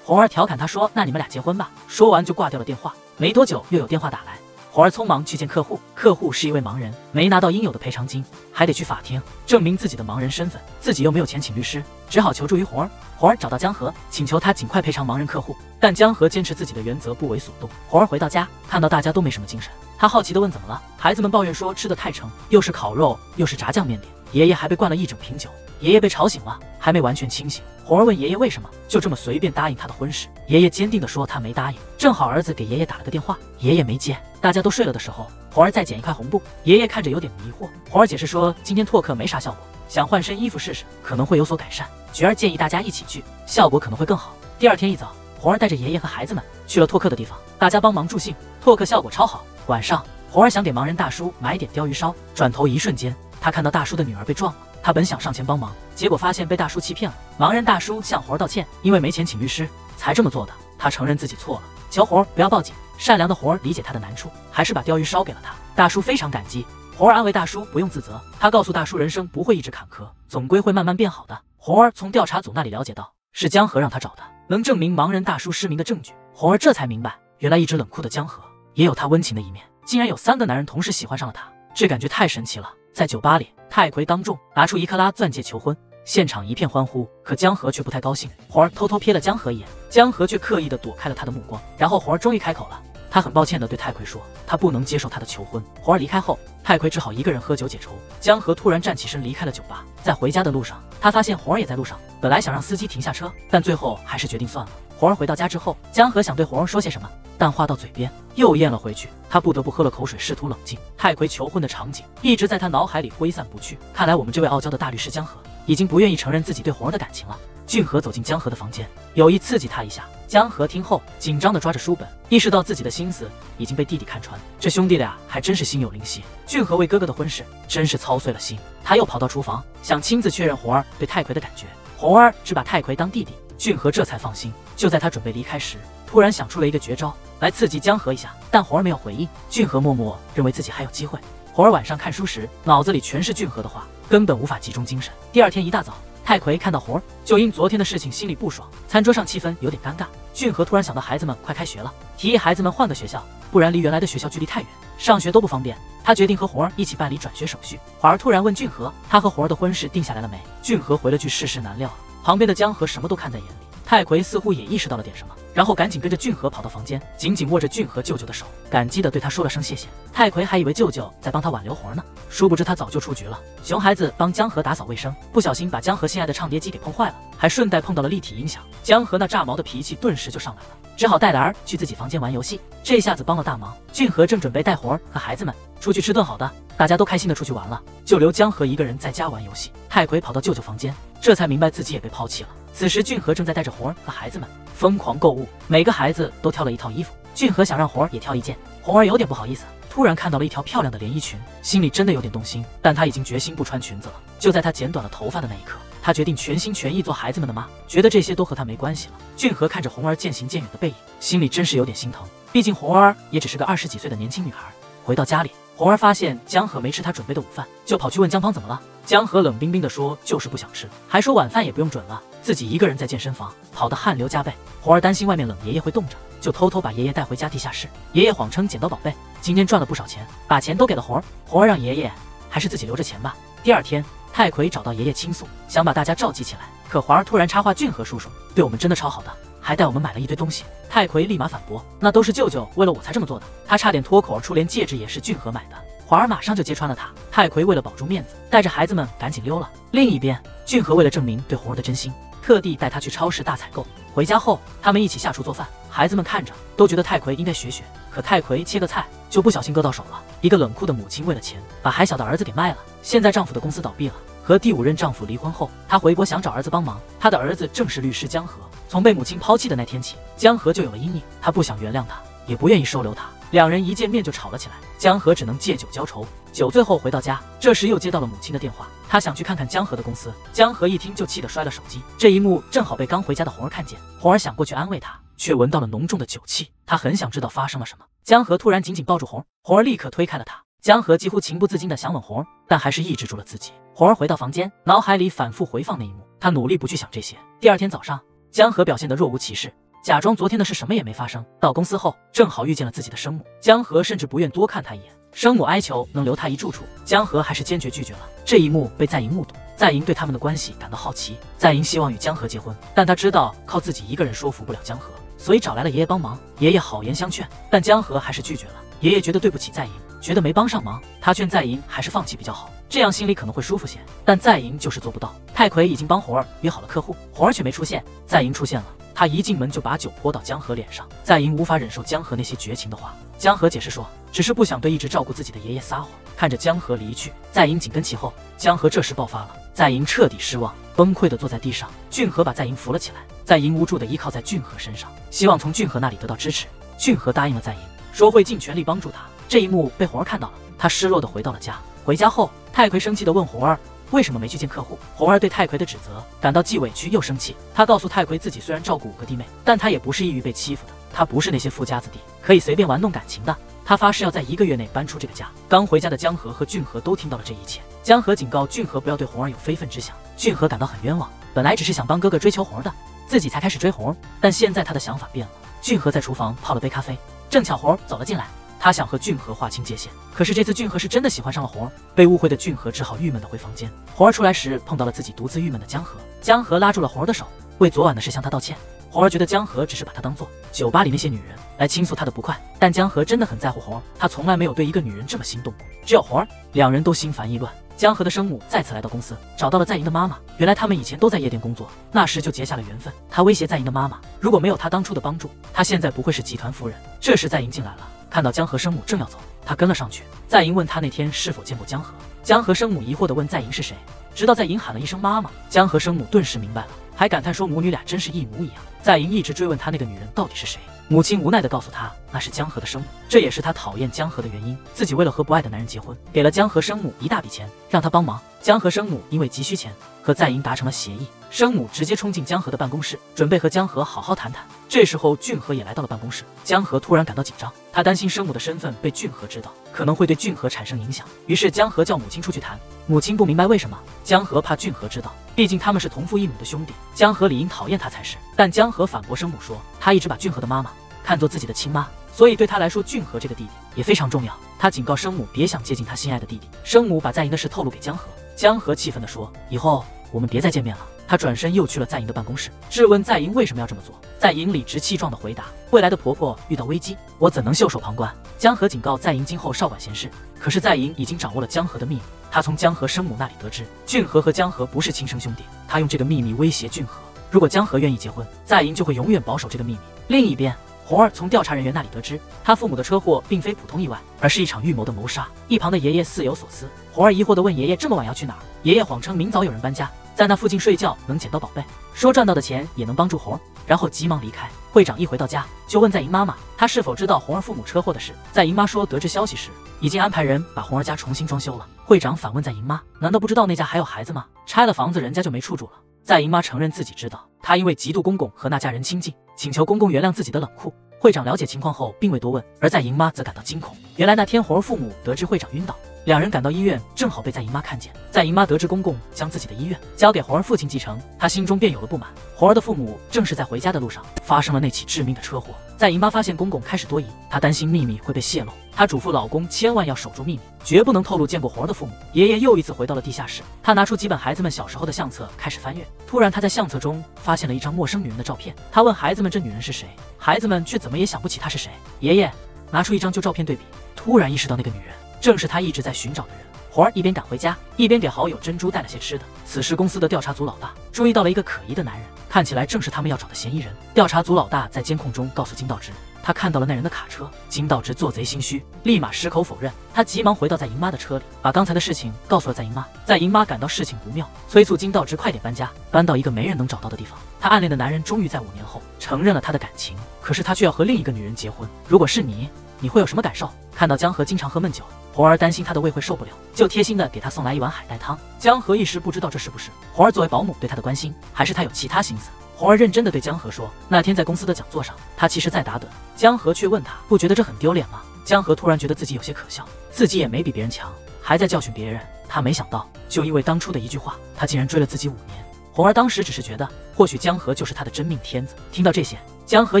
红儿调侃他说：“那你们俩结婚吧。”说完就挂掉了电话。没多久又有电话打来，红儿匆忙去见客户，客户是一位盲人，没拿到应有的赔偿金，还得去法庭证明自己的盲人身份，自己又没有钱请律师，只好求助于红儿。红儿找到江河，请求他尽快赔偿盲人客户，但江河坚持自己的原则，不为所动。红儿回到家，看到大家都没什么精神，他好奇地问怎么了。孩子们抱怨说吃得太撑，又是烤肉又是炸酱面点，爷爷还被灌了一整瓶酒。爷爷被吵醒了，还没完全清醒。红儿问爷爷为什么就这么随便答应他的婚事，爷爷坚定地说他没答应。正好儿子给爷爷打了个电话，爷爷没接。大家都睡了的时候，红儿再捡一块红布，爷爷看着有点迷惑。红儿解释说今天拓客没啥效果，想换身衣服试试，可能会有所改善。菊儿建议大家一起去，效果可能会更好。第二天一早，红儿带着爷爷和孩子们去了拓客的地方，大家帮忙助兴，拓客效果超好。晚上，红儿想给盲人大叔买点鲷鱼烧，转头一瞬间，他看到大叔的女儿被撞了。他本想上前帮忙，结果发现被大叔欺骗了。盲人大叔向红儿道歉，因为没钱请律师才这么做的。他承认自己错了，求红儿不要报警。善良的红儿理解他的难处，还是把鲷鱼烧给了他。大叔非常感激。红儿安慰大叔不用自责，他告诉大叔人生不会一直坎坷，总归会慢慢变好的。红儿从调查组那里了解到，是江河让他找的能证明盲人大叔失明的证据。红儿这才明白，原来一直冷酷的江河也有他温情的一面，竟然有3个男人同时喜欢上了他，这感觉太神奇了。在酒吧里，太奎当众拿出1克拉钻戒求婚，现场一片欢呼，可江河却不太高兴。红儿偷偷瞥了江河一眼，江河却刻意地躲开了他的目光。然后红儿终于开口了，他很抱歉地对太奎说，他不能接受他的求婚。红儿离开后，太奎只好一个人喝酒解愁。江河突然站起身离开了酒吧，在回家的路上，他发现红儿也在路上，本来想让司机停下车，但最后还是决定算了。红儿回到家之后，江河想对红儿说些什么，但话到嘴边又咽了回去，他不得不喝了口水试图冷静。太奎求婚的场景一直在他脑海里挥散不去，看来我们这位傲娇的大律师江河已经不愿意承认自己对红儿的感情了。俊河走进江河的房间，有意刺激他一下。江河听后紧张地抓着书本，意识到自己的心思已经被弟弟看穿，这兄弟俩还真是心有灵犀。俊河为哥哥的婚事真是操碎了心，他又跑到厨房想亲自确认红儿对太奎的感觉。红儿只把太奎当弟弟，俊河这才放心。就在他准备离开时，突然想出了一个绝招来刺激江河一下，但红儿没有回应。俊河默默认为自己还有机会。红儿晚上看书时，脑子里全是俊河的话，根本无法集中精神。第二天一大早，太奎看到红儿，就因昨天的事情心里不爽，餐桌上气氛有点尴尬。俊河突然想到孩子们快开学了，提议孩子们换个学校，不然离原来的学校距离太远，上学都不方便。他决定和红儿一起办理转学手续。华儿突然问俊河，他和红儿的婚事定下来了没？俊河回了句世事难料。旁边的江河什么都看在眼里，太奎似乎也意识到了点什么，然后赶紧跟着俊河跑到房间，紧紧握着俊河舅舅的手，感激地对他说了声谢谢。太奎还以为舅舅在帮他挽留活呢，殊不知他早就出局了。熊孩子帮江河打扫卫生，不小心把江河心爱的唱碟机给碰坏了，还顺带碰到了立体音响。江河那炸毛的脾气顿时就上来了，只好带来儿去自己房间玩游戏，这下子帮了大忙。俊河正准备带红儿和孩子们出去吃顿好的，大家都开心的出去玩了，就留江河一个人在家玩游戏。太奎跑到舅舅房间，这才明白自己也被抛弃了。此时俊河正在带着红儿和孩子们疯狂购物，每个孩子都挑了一套衣服，俊河想让红儿也挑一件，红儿有点不好意思，突然看到了一条漂亮的连衣裙，心里真的有点动心，但他已经决心不穿裙子了。就在他剪短了头发的那一刻，他决定全心全意做孩子们的妈，觉得这些都和他没关系了。俊河看着红儿渐行渐远的背影，心里真是有点心疼，毕竟红儿也只是个20几岁的年轻女孩。回到家里，红儿发现江河没吃他准备的午饭，就跑去问江芳怎么了。江河冷冰冰地说就是不想吃，还说晚饭也不用准了，自己一个人在健身房跑得汗流浃背。红儿担心外面冷爷爷会冻着，就偷偷把爷爷带回家地下室。爷爷谎称捡到宝贝，今天赚了不少钱，把钱都给了红儿。红儿让爷爷还是自己留着钱吧。第二天，太奎找到爷爷倾诉，想把大家召集起来，可华儿突然插话，俊河叔叔对我们真的超好的，还带我们买了一堆东西。太奎立马反驳，那都是舅舅为了我才这么做的。他差点脱口而出，连戒指也是俊河买的。华儿马上就揭穿了他。太奎为了保住面子，带着孩子们赶紧溜了。另一边，俊河为了证明对红儿的真心，特地带他去超市大采购。回家后，他们一起下厨做饭，孩子们看着都觉得太奎应该学学，可太奎切个菜就不小心割到手了。一个冷酷的母亲为了钱把还小的儿子给卖了，现在丈夫的公司倒闭了，和第5任丈夫离婚后，她回国想找儿子帮忙。她的儿子正是律师江河，从被母亲抛弃的那天起，江河就有了阴影，她不想原谅他，也不愿意收留他，两人一见面就吵了起来。江河只能借酒浇愁，酒醉后回到家，这时又接到了母亲的电话，他想去看看江河的公司。江河一听就气得摔了手机。这一幕正好被刚回家的红儿看见，红儿想过去安慰他，却闻到了浓重的酒气。他很想知道发生了什么。江河突然紧紧抱住红儿，红儿立刻推开了他。江河几乎情不自禁地想吻红儿，但还是抑制住了自己。红儿回到房间，脑海里反复回放那一幕，他努力不去想这些。第二天早上，江河表现得若无其事，假装昨天的事什么也没发生。到公司后，正好遇见了自己的生母，江河甚至不愿多看他一眼。生母哀求能留他一住处，江河还是坚决拒绝了。这一幕被在营目睹，在营对他们的关系感到好奇。在营希望与江河结婚，但他知道靠自己一个人说服不了江河，所以找来了爷爷帮忙。爷爷好言相劝，但江河还是拒绝了。爷爷觉得对不起在营，觉得没帮上忙，他劝在营还是放弃比较好，这样心里可能会舒服些。但在营就是做不到。太奎已经帮红儿约好了客户，红儿却没出现，在营出现了。他一进门就把酒泼到江河脸上，在营无法忍受江河那些绝情的话。江河解释说，只是不想对一直照顾自己的爷爷撒谎。看着江河离去，在营紧跟其后。江河这时爆发了，在营彻底失望，崩溃地坐在地上。俊河把在营扶了起来，在营无助地依靠在俊河身上，希望从俊河那里得到支持。俊河答应了在营，说会尽全力帮助他。这一幕被红儿看到了，他失落地回到了家。回家后，太奎生气地问红儿为什么没去见客户。红儿对太奎的指责感到既委屈又生气。他告诉太奎，自己虽然照顾5个弟妹，但他也不是易于被欺负的，他不是那些富家子弟可以随便玩弄感情的。他发誓要在1个月内搬出这个家。刚回家的江河和俊河都听到了这一切。江河警告俊河不要对红儿有非分之想。俊河感到很冤枉，本来只是想帮哥哥追求红儿的，自己才开始追红儿，但现在他的想法变了。俊河在厨房泡了杯咖啡，正巧红儿走了进来。他想和俊河划清界限，可是这次俊河是真的喜欢上了红儿。被误会的俊河只好郁闷地回房间。红儿出来时碰到了自己独自郁闷的江河，江河拉住了红儿的手，为昨晚的事向他道歉。红儿觉得江河只是把他当做酒吧里那些女人来倾诉他的不快，但江河真的很在乎红儿，他从来没有对一个女人这么心动过。只有红儿，两人都心烦意乱。江河的生母再次来到公司，找到了在营的妈妈。原来他们以前都在夜店工作，那时就结下了缘分。他威胁在营的妈妈，如果没有他当初的帮助，他现在不会是集团夫人。这时在营进来了，看到江河生母正要走，他跟了上去。在营问他那天是否见过江河，江河生母疑惑地问在营是谁，直到在营喊了一声妈妈，江河生母顿时明白了，还感叹说母女俩真是一模一样。在营一直追问他那个女人到底是谁，母亲无奈地告诉他那是江河的生母，这也是他讨厌江河的原因。自己为了和不爱的男人结婚，给了江河生母一大笔钱让他帮忙。江河生母因为急需钱，和在营达成了协议。生母直接冲进江河的办公室，准备和江河好好谈谈。这时候俊河也来到了办公室，江河突然感到紧张，他担心生母的身份被俊河知道，可能会对俊河产生影响。于是江河叫母亲出去谈，母亲不明白为什么，江河怕俊河知道，毕竟他们是同父异母的兄弟，江河理应讨厌他才是。但江河反驳生母说，他一直把俊河的妈妈看作自己的亲妈，所以对他来说俊河这个弟弟也非常重要。他警告生母别想接近他心爱的弟弟。生母把在营的事透露给江河，江河气愤地说，以后我们别再见面了。他转身又去了在营的办公室，质问在营为什么要这么做。在营理直气壮地回答，未来的婆婆遇到危机，我怎能袖手旁观。江河警告在营今后少管闲事，可是在营已经掌握了江河的秘密。他从江河生母那里得知，俊河和江河不是亲生兄弟，他用这个秘密威胁俊河，如果江河愿意结婚，在营就会永远保守这个秘密。另一边，红儿从调查人员那里得知，他父母的车祸并非普通意外，而是一场预谋的谋杀。一旁的爷爷似有所思，红儿疑惑地问爷爷这么晚要去哪儿。爷爷谎称明早有人搬家，在那附近睡觉能捡到宝贝，说赚到的钱也能帮助红儿，然后急忙离开。会长一回到家就问在营妈妈，她是否知道红儿父母车祸的事。在营妈说得知消息时，已经安排人把红儿家重新装修了。会长反问在营妈，难道不知道那家还有孩子吗？拆了房子人家就没处住了。在营妈承认自己知道，她因为嫉妒公公和那家人亲近，请求公公原谅自己的冷酷。会长了解情况后并未多问，而在营妈则感到惊恐。原来那天红儿父母得知会长晕倒，两人赶到医院，正好被在营妈看见。在营妈得知公公将自己的医院交给红儿父亲继承，她心中便有了不满。红儿的父母正是在回家的路上发生了那起致命的车祸。在营妈发现公公开始多疑，她担心秘密会被泄露，她嘱咐老公千万要守住秘密，绝不能透露见过红儿的父母。爷爷又一次回到了地下室，他拿出几本孩子们小时候的相册开始翻阅。突然他在相册中发现了一张陌生女人的照片，他问孩子们这女人是谁，孩子们却怎么也想不起她是谁。爷爷拿出一张旧照片对比，突然意识到那个女人正是他一直在寻找的人。红儿一边赶回家，一边给好友珍珠带了些吃的。此时公司的调查组老大注意到了一个可疑的男人，看起来正是他们要找的嫌疑人。调查组老大在监控中告诉金道直，他看到了那人的卡车。金道直做贼心虚，立马矢口否认。他急忙回到在营妈的车里，把刚才的事情告诉了在营妈。在营妈感到事情不妙，催促金道直快点搬家，搬到一个没人能找到的地方。他暗恋的男人终于在5年后承认了他的感情，可是他却要和另一个女人结婚。如果是你，你会有什么感受？看到江河经常喝闷酒，红儿担心他的胃会受不了，就贴心的给他送来一碗海带汤。江河一时不知道这是不是红儿作为保姆对他的关心，还是他有其他心思。红儿认真的对江河说，那天在公司的讲座上，他其实在打盹。江河却问他，不觉得这很丢脸吗？江河突然觉得自己有些可笑，自己也没比别人强，还在教训别人。他没想到，就因为当初的一句话，他竟然追了自己5年。红儿当时只是觉得，或许江河就是他的真命天子。听到这些，江河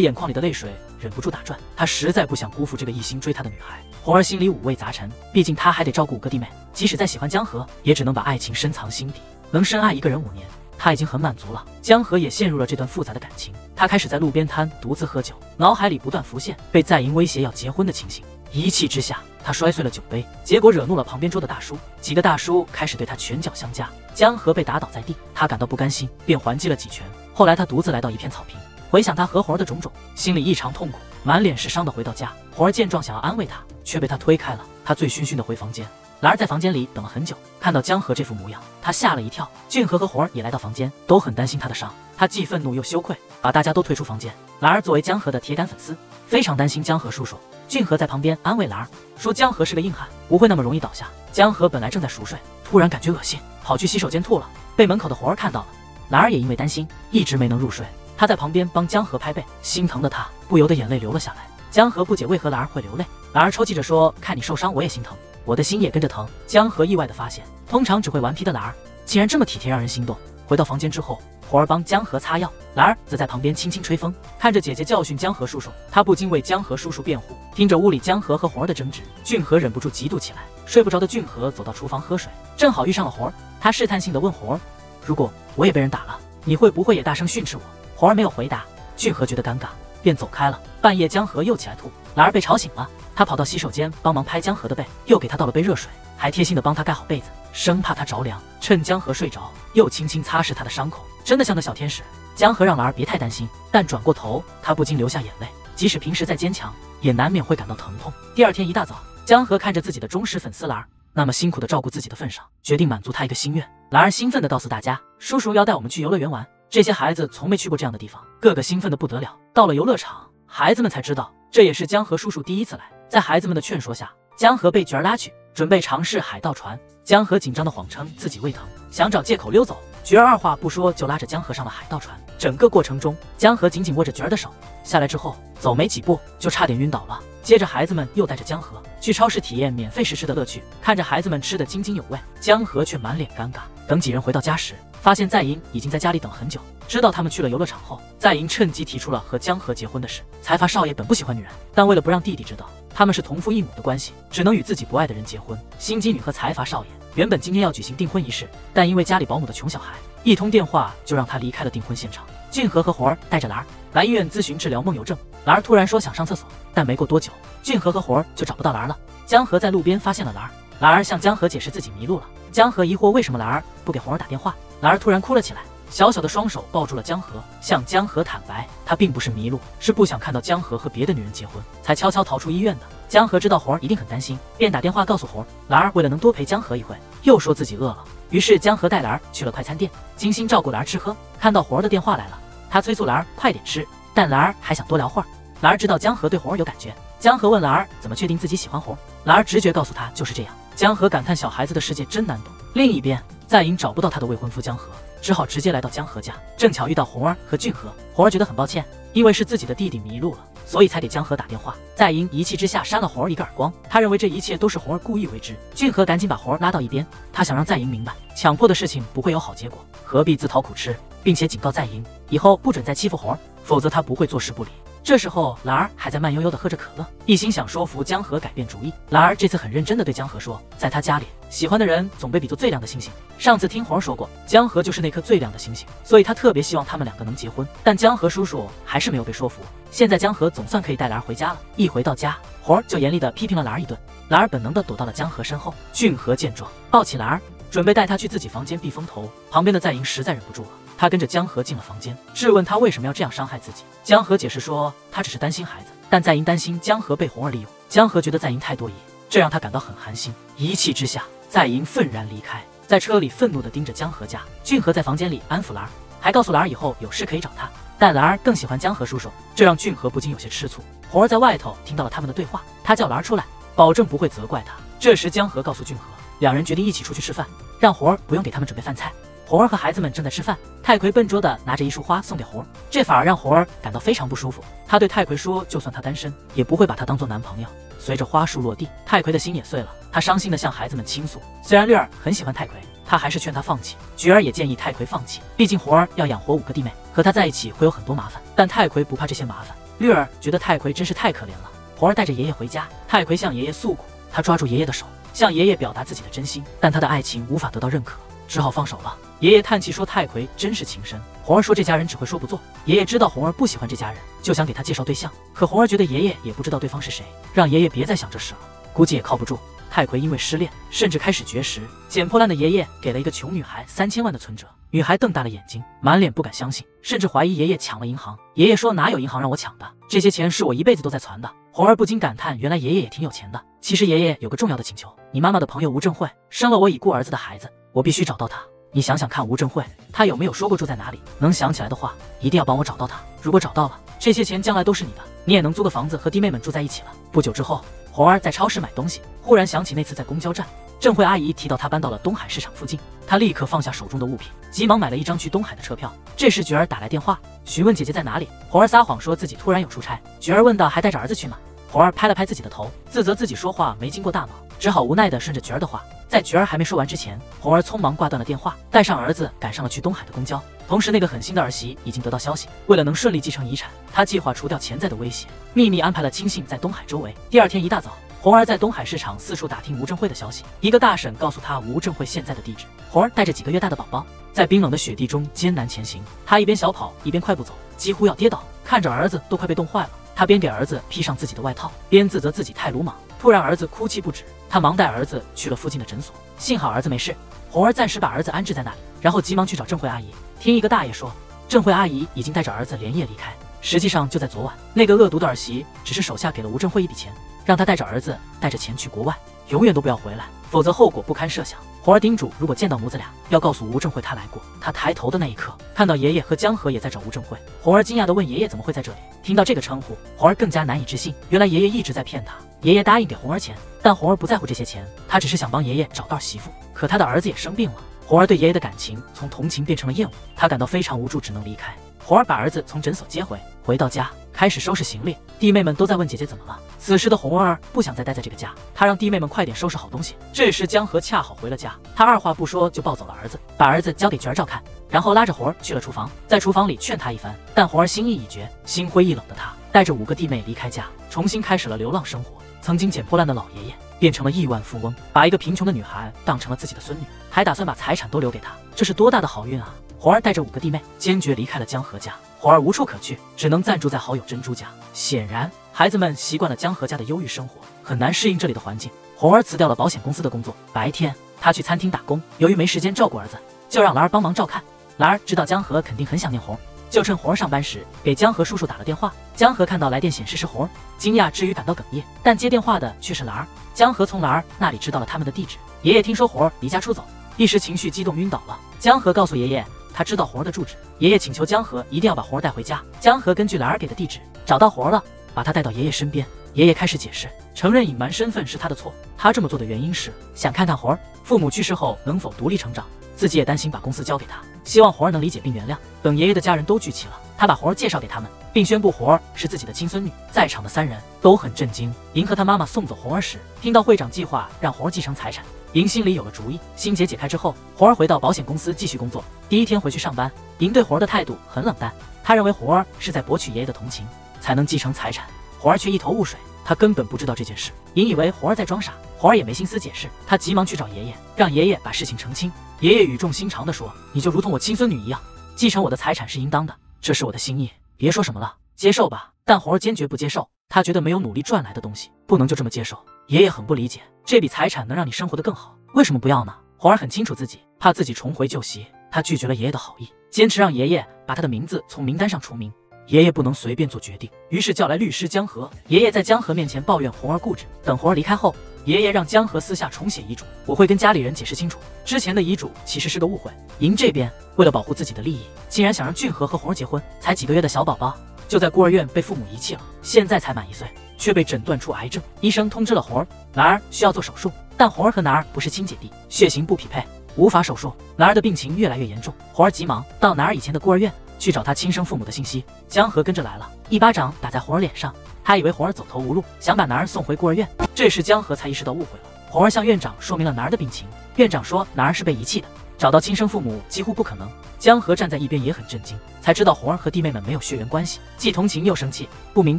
眼眶里的泪水忍不住打转，他实在不想辜负这个一心追他的女孩。红儿心里五味杂陈，毕竟他还得照顾5个弟妹，即使再喜欢江河，也只能把爱情深藏心底。能深爱一个人5年，他已经很满足了。江河也陷入了这段复杂的感情，他开始在路边摊独自喝酒，脑海里不断浮现被在营威胁要结婚的情形。一气之下，他摔碎了酒杯，结果惹怒了旁边桌的大叔。几个大叔开始对他拳脚相加，江河被打倒在地，他感到不甘心，便还击了几拳。后来他独自来到一片草坪，回想他和红儿的种种，心里异常痛苦，满脸是伤的回到家。红儿见状想要安慰他，却被他推开了。他醉醺醺的回房间，兰儿在房间里等了很久，看到江河这副模样，他吓了一跳。俊河和红儿也来到房间，都很担心他的伤。他既愤怒又羞愧，把大家都推出房间。兰儿作为江河的铁杆粉丝，非常担心江河叔叔。俊河在旁边安慰兰儿说，江河是个硬汉，不会那么容易倒下。江河本来正在熟睡，突然感觉恶心，跑去洗手间吐了，被门口的红儿看到了。兰儿也因为担心，一直没能入睡。他在旁边帮江河拍背，心疼的他不由得眼泪流了下来。江河不解为何兰儿会流泪，兰儿抽泣着说，看你受伤我也心疼，我的心也跟着疼。江河意外的发现，通常只会顽皮的兰儿竟然这么体贴让人心动。回到房间之后，红儿帮江河擦药，兰儿则在旁边轻轻吹风。看着姐姐教训江河叔叔，他不禁为江河叔叔辩护。听着屋里江河和红儿的争执，俊河忍不住嫉妒起来。睡不着的俊河走到厨房喝水，正好遇上了红儿。他试探性的问红儿，如果我也被人打了，你会不会也大声训斥我？红儿没有回答，俊河觉得尴尬，便走开了。半夜江河又起来吐，兰儿被吵醒了，他跑到洗手间帮忙拍江河的背，又给他倒了杯热水，还贴心的帮他盖好被子，生怕他着凉。趁江河睡着，又轻轻擦拭他的伤口，真的像个小天使。江河让兰儿别太担心，但转过头，他不禁流下眼泪。即使平时再坚强，也难免会感到疼痛。第二天一大早，江河看着自己的忠实粉丝兰儿那么辛苦的照顾自己的份上，决定满足他一个心愿。兰儿兴奋地告诉大家，叔叔要带我们去游乐园玩。这些孩子从没去过这样的地方，个个兴奋得不得了。到了游乐场，孩子们才知道，这也是江河叔叔第一次来。在孩子们的劝说下，江河被角儿拉去，准备尝试海盗船。江河紧张地谎称自己胃疼，想找借口溜走。角儿二话不说就拉着江河上了海盗船。整个过程中，江河紧紧握着角儿的手，下来之后走没几步就差点晕倒了。接着孩子们又带着江河去超市体验免费试吃的乐趣，看着孩子们吃得津津有味，江河却满脸尴尬。等几人回到家时，发现在营已经在家里等了很久。知道他们去了游乐场后，在营趁机提出了和江河结婚的事。财阀少爷本不喜欢女人，但为了不让弟弟知道他们是同父异母的关系，只能与自己不爱的人结婚。心机女和财阀少爷原本今天要举行订婚仪式，但因为家里保姆的穷小孩，一通电话就让他离开了订婚现场。俊河和红儿带着兰儿来医院咨询治疗梦游症。兰儿突然说想上厕所，但没过多久，俊河和红儿就找不到兰儿了。江河在路边发现了兰儿，兰儿向江河解释自己迷路了。江河疑惑为什么兰儿不给红儿打电话，兰儿突然哭了起来，小小的双手抱住了江河，向江河坦白，他并不是迷路，是不想看到江河和别的女人结婚，才悄悄逃出医院的。江河知道红儿一定很担心，便打电话告诉红儿。兰儿为了能多陪江河一会，又说自己饿了，于是江河带兰儿去了快餐店，精心照顾兰儿吃喝。看到红儿的电话来了，他催促兰儿快点吃，但兰儿还想多聊会儿。兰儿知道江河对红儿有感觉，江河问兰儿怎么确定自己喜欢红儿，兰儿直觉告诉他就是这样。江河感叹小孩子的世界真难懂。另一边，在营找不到他的未婚夫江河，只好直接来到江河家，正巧遇到红儿和俊河。红儿觉得很抱歉，因为是自己的弟弟迷路了，所以才给江河打电话。在营一气之下扇了红儿一个耳光，他认为这一切都是红儿故意为之。俊河赶紧把红儿拉到一边，他想让在营明白，强迫的事情不会有好结果，何必自讨苦吃，并且警告在营以后不准再欺负红儿，否则他不会坐视不理。这时候兰儿还在慢悠悠地喝着可乐，一心想说服江河改变主意。兰儿这次很认真地对江河说，在他家里，喜欢的人总被比作最亮的星星。上次听红儿说过，江河就是那颗最亮的星星，所以他特别希望他们两个能结婚。但江河叔叔还是没有被说服。现在江河总算可以带兰儿回家了。一回到家，红儿就严厉地批评了兰儿一顿。兰儿本能地躲到了江河身后。俊河见状，抱起兰儿，准备带她去自己房间避风头。旁边的在营实在忍不住了，他跟着江河进了房间，质问他为什么要这样伤害自己。江河解释说，他只是担心孩子，但在营担心江河被红儿利用。江河觉得在营太多疑，这让他感到很寒心。一气之下，在营愤然离开，在车里愤怒地盯着江河家。俊河在房间里安抚兰儿，还告诉兰儿以后有事可以找他。但兰儿更喜欢江河叔叔，这让俊河不禁有些吃醋。红儿在外头听到了他们的对话，他叫兰儿出来，保证不会责怪他。这时江河告诉俊河，两人决定一起出去吃饭，让红儿不用给他们准备饭菜。红儿和孩子们正在吃饭，泰奎笨拙地拿着一束花送给红儿，这反而让红儿感到非常不舒服。他对泰奎说，就算他单身，也不会把他当做男朋友。随着花束落地，泰奎的心也碎了，他伤心地向孩子们倾诉。虽然绿儿很喜欢泰奎，他还是劝他放弃。菊儿也建议泰奎放弃，毕竟红儿要养活5个弟妹，和他在一起会有很多麻烦。但泰奎不怕这些麻烦。绿儿觉得泰奎真是太可怜了。红儿带着爷爷回家，泰奎向爷爷诉苦，他抓住爷爷的手，向爷爷表达自己的真心，但他的爱情无法得到认可，只好放手了。爷爷叹气说，泰奎真是情深。红儿说，这家人只会说不做。爷爷知道红儿不喜欢这家人，就想给他介绍对象，可红儿觉得爷爷也不知道对方是谁，让爷爷别再想这事了，估计也靠不住。泰奎因为失恋，甚至开始绝食。捡破烂的爷爷给了一个穷女孩3000万的存折，女孩瞪大了眼睛，满脸不敢相信，甚至怀疑爷爷抢了银行。爷爷说，哪有银行让我抢的，这些钱是我一辈子都在存的。红儿不禁感叹，原来爷爷也挺有钱的。其实爷爷有个重要的请求，你妈妈的朋友吴正慧生了我已故儿子的孩子，我必须找到他。你想想看，吴正慧他有没有说过住在哪里？能想起来的话，一定要帮我找到他。如果找到了，这些钱将来都是你的，你也能租个房子和弟妹们住在一起了。不久之后，红儿在超市买东西，忽然想起那次在公交站，郑慧阿姨提到她搬到了东海市场附近，她立刻放下手中的物品，急忙买了一张去东海的车票。这时菊儿打来电话，询问姐姐在哪里。红儿撒谎说自己突然有出差。菊儿问道，还带着儿子去吗？红儿拍了拍自己的头，自责自己说话没经过大脑，只好无奈地顺着菊儿的话。在菊儿还没说完之前，红儿匆忙挂断了电话，带上儿子赶上了去东海的公交。同时那个狠心的儿媳已经得到消息，为了能顺利继承遗产，她计划除掉潜在的威胁，秘密安排了亲信在东海周围。第二天一大早，红儿在东海市场四处打听吴正慧的消息，一个大婶告诉她吴正慧现在的地址。红儿带着几个月大的宝宝，在冰冷的雪地中艰难前行，她一边小跑一边快步走，几乎要跌倒，看着儿子都快被冻坏了。他边给儿子披上自己的外套，边自责自己太鲁莽。突然儿子哭泣不止，他忙带儿子去了附近的诊所，幸好儿子没事。红儿暂时把儿子安置在那里，然后急忙去找郑慧阿姨。听一个大爷说，郑慧阿姨已经带着儿子连夜离开，实际上就在昨晚，那个恶毒的儿媳只是手下给了吴正慧一笔钱，让他带着儿子带着钱去国外，永远都不要回来，否则后果不堪设想。红儿叮嘱，如果见到母子俩，要告诉吴正慧他来过。他抬头的那一刻，看到爷爷和江河也在找吴正慧。红儿惊讶地问，爷爷怎么会在这里？听到这个称呼，红儿更加难以置信，原来爷爷一直在骗他。爷爷答应给红儿钱，但红儿不在乎这些钱，他只是想帮爷爷找到媳妇。可他的儿子也生病了，红儿对爷爷的感情从同情变成了厌恶，他感到非常无助，只能离开。红儿把儿子从诊所接回到家，开始收拾行李。弟妹们都在问姐姐怎么了。此时的红儿不想再待在这个家，她让弟妹们快点收拾好东西。这时江河恰好回了家，他二话不说就抱走了儿子，把儿子交给菊儿照看，然后拉着红儿去了厨房，在厨房里劝他一番。但红儿心意已决，心灰意冷的他带着5个弟妹离开家，重新开始了流浪生活。曾经捡破烂的老爷爷变成了亿万富翁，把一个贫穷的女孩当成了自己的孙女，还打算把财产都留给她，这是多大的好运啊！红儿带着5个弟妹坚决离开了江河家，红儿无处可去，只能暂住在好友珍珠家。显然孩子们习惯了江河家的忧郁生活，很难适应这里的环境。红儿辞掉了保险公司的工作，白天她去餐厅打工，由于没时间照顾儿子，就让兰儿帮忙照看。兰儿知道江河肯定很想念红儿，就趁红儿上班时给江河叔叔打了电话。江河看到来电显示是红儿，惊讶之余感到哽咽，但接电话的却是兰儿。江河从兰儿那里知道了他们的地址。爷爷听说红儿离家出走，一时情绪激动晕倒了。江河告诉爷爷，他知道红儿的住址，爷爷请求江河一定要把红儿带回家。江河根据兰儿给的地址找到红儿了，把她带到爷爷身边。爷爷开始解释，承认隐瞒身份是他的错，他这么做的原因是想看看红儿父母去世后能否独立成长，自己也担心把公司交给他，希望红儿能理解并原谅。等爷爷的家人都聚齐了，他把红儿介绍给他们，并宣布红儿是自己的亲孙女。在场的3人都很震惊。银和他妈妈送走红儿时，听到会长计划让红儿继承财产，银心里有了主意。心结解开之后，红儿回到保险公司继续工作。第1天回去上班，银对红儿的态度很冷淡，他认为红儿是在博取爷爷的同情才能继承财产，红儿却一头雾水，他根本不知道这件事。银以为红儿在装傻，红儿也没心思解释，他急忙去找爷爷，让爷爷把事情澄清。爷爷语重心长地说，你就如同我亲孙女一样，继承我的财产是应当的，这是我的心意，别说什么了，接受吧。但红儿坚决不接受，他觉得没有努力赚来的东西不能就这么接受。爷爷很不理解，这笔财产能让你生活得更好，为什么不要呢？红儿很清楚自己怕自己重回旧习，他拒绝了爷爷的好意，坚持让爷爷把他的名字从名单上除名。爷爷不能随便做决定，于是叫来律师江河。爷爷在江河面前抱怨红儿固执。等红儿离开后，爷爷让江河私下重写遗嘱，我会跟家里人解释清楚，之前的遗嘱其实是个误会。银这边为了保护自己的利益，竟然想让俊河和红儿结婚，才几个月的小宝宝就在孤儿院被父母遗弃了，现在才满1岁。却被诊断出癌症。医生通知了红儿，男儿需要做手术，但红儿和男儿不是亲姐弟，血型不匹配，无法手术。男儿的病情越来越严重，红儿急忙到男儿以前的孤儿院去找他亲生父母的信息。江河跟着来了，一巴掌打在红儿脸上，他以为红儿走投无路，想把男儿送回孤儿院。这时江河才意识到误会了。红儿向院长说明了男儿的病情，院长说男儿是被遗弃的，找到亲生父母几乎不可能。江河站在一边也很震惊，才知道红儿和弟妹们没有血缘关系，既同情又生气，不明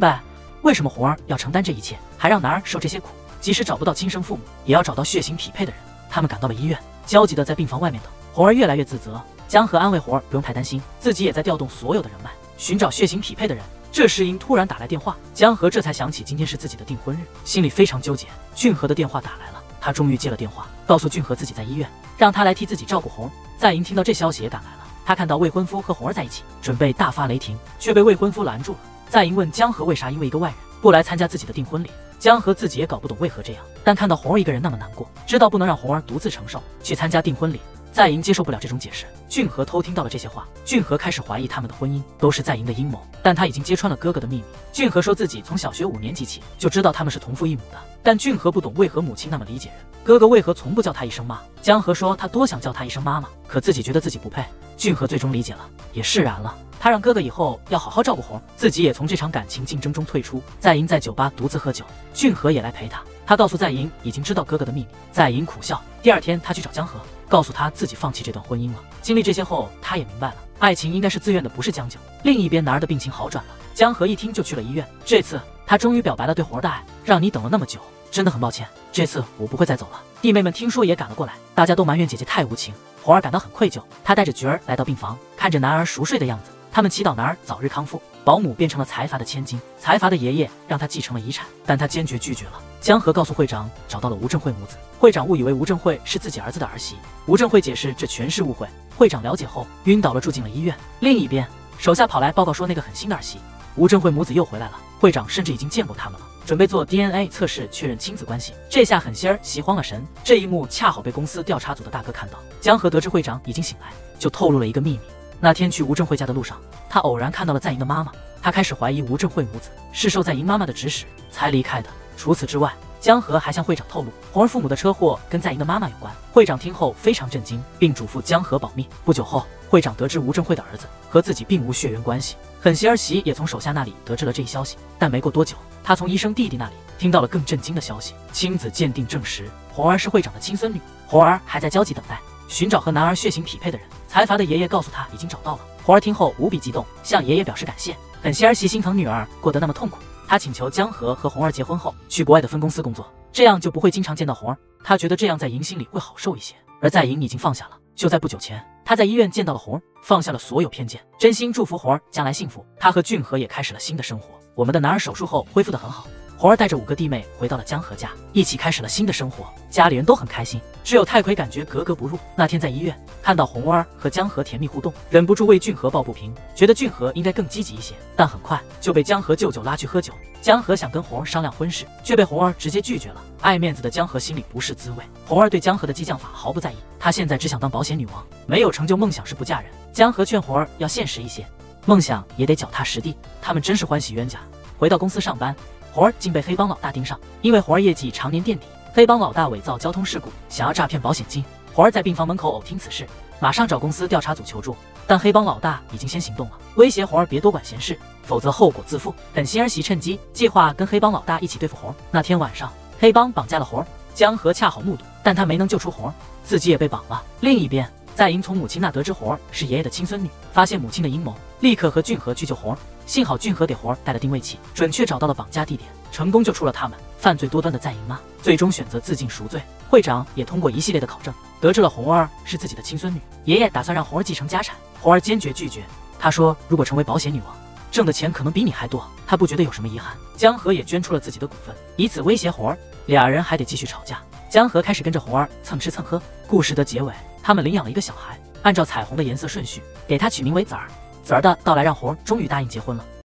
白为什么红儿要承担这一切，还让男儿受这些苦。即使找不到亲生父母，也要找到血型匹配的人。他们赶到了医院，焦急地在病房外面等。红儿越来越自责，江河安慰红儿不用太担心，自己也在调动所有的人脉，寻找血型匹配的人。这时莹突然打来电话，江河这才想起今天是自己的订婚日，心里非常纠结。俊和的电话打来了，他终于接了电话，告诉俊和自己在医院，让他来替自己照顾红儿。在莹听到这消息也赶来了，他看到未婚夫和红儿在一起，准备大发雷霆，却被未婚夫拦住了。在莹问江河为啥因为一个外人不来参加自己的订婚礼，江河自己也搞不懂为何这样，但看到红儿一个人那么难过，知道不能让红儿独自承受去参加订婚礼。在莹接受不了这种解释，俊和偷听到了这些话，俊和开始怀疑他们的婚姻都是在莹的阴谋，但他已经揭穿了哥哥的秘密。俊和说自己从小学5年级起就知道他们是同父异母的，但俊和不懂为何母亲那么理解人，哥哥为何从不叫他一声妈。江河说他多想叫他一声妈妈，可自己觉得自己不配。俊和最终理解了，也释然了。他让哥哥以后要好好照顾红，自己也从这场感情竞争中退出。在莹在酒吧独自喝酒，俊和也来陪他。他告诉在莹已经知道哥哥的秘密，在莹苦笑。第二天他去找江河，告诉他自己放弃这段婚姻了。经历这些后，他也明白了，爱情应该是自愿的，不是将就。另一边男儿的病情好转了，江河一听就去了医院。这次他终于表白了对红儿的爱，让你等了那么久，真的很抱歉，这次我不会再走了。弟妹们听说也赶了过来，大家都埋怨姐姐太无情，红儿感到很愧疚。她带着菊儿来到病房，看着男儿熟睡的样子，他们祈祷男儿早日康复。保姆变成了财阀的千金，财阀的爷爷让他继承了遗产，但他坚决拒绝了。江河告诉会长找到了吴正慧母子，会长误以为吴正慧是自己儿子的儿媳，吴正慧解释这全是误会。会长了解后晕倒了，住进了医院。另一边手下跑来报告说那个狠心的儿媳吴正慧母子又回来了，会长甚至已经见过他们了，准备做 DNA 测试确认亲子关系。这下狠心儿媳慌了神，这一幕恰好被公司调查组的大哥看到。江河得知会长已经醒来，就透露了一个秘密。那天去吴正慧家的路上，他偶然看到了在莹的妈妈，他开始怀疑吴正慧母子是受在莹妈妈的指使才离开的。除此之外，江河还向会长透露，红儿父母的车祸跟在莹的妈妈有关。会长听后非常震惊，并嘱咐江河保密。不久后，会长得知吴正慧的儿子和自己并无血缘关系，狠心儿媳也从手下那里得知了这一消息。但没过多久，他从医生弟弟那里听到了更震惊的消息，亲子鉴定证实红儿是会长的亲孙女。红儿还在焦急等待，寻找和男儿血型匹配的人。财阀的爷爷告诉他已经找到了。红儿听后无比激动，向爷爷表示感谢。狠心儿媳心疼女儿过得那么痛苦，他请求江河和红儿结婚后去国外的分公司工作，这样就不会经常见到红儿。他觉得这样在莹心里会好受一些。而在莹已经放下了。就在不久前，他在医院见到了红儿，放下了所有偏见，真心祝福红儿将来幸福。他和俊和也开始了新的生活。我们的男儿手术后恢复得很好。红儿带着5个弟妹回到了江河家，一起开始了新的生活，家里人都很开心，只有太奎感觉格格不入。那天在医院看到红儿和江河甜蜜互动，忍不住为俊和抱不平，觉得俊和应该更积极一些，但很快就被江河舅舅拉去喝酒。江河想跟红儿商量婚事，却被红儿直接拒绝了。爱面子的江河心里不是滋味。红儿对江河的激将法毫不在意，她现在只想当保险女王，没有成就梦想是不嫁人。江河劝红儿要现实一些，梦想也得脚踏实地。他们真是欢喜冤家。回到公司上班，红儿竟被黑帮老大盯上，因为红儿业绩常年垫底，黑帮老大伪造交通事故，想要诈骗保险金。红儿在病房门口偶听此事，马上找公司调查组求助，但黑帮老大已经先行动了，威胁红儿别多管闲事，否则后果自负。狠心儿媳趁机计划跟黑帮老大一起对付红儿。那天晚上，黑帮绑架了红儿，江河恰好目睹，但他没能救出红儿，自己也被绑了。另一边，在莹从母亲那得知红儿是爷爷的亲孙女，发现母亲的阴谋，立刻和俊和去救红儿。幸好俊和给红儿带了定位器，准确找到了绑架地点，成功救出了他们。犯罪多端的在莹妈最终选择自尽赎罪。会长也通过一系列的考证，得知了红儿是自己的亲孙女。爷爷打算让红儿继承家产，红儿坚决拒绝。他说如果成为保险女王，挣的钱可能比你还多，他不觉得有什么遗憾。江河也捐出了自己的股份，以此威胁红儿。俩人还得继续吵架。江河开始跟着红儿蹭吃蹭喝。故事的结尾，他们领养了一个小孩，按照彩虹的颜色顺序给他取名为子儿。子儿的到来让红儿终于答应结婚了。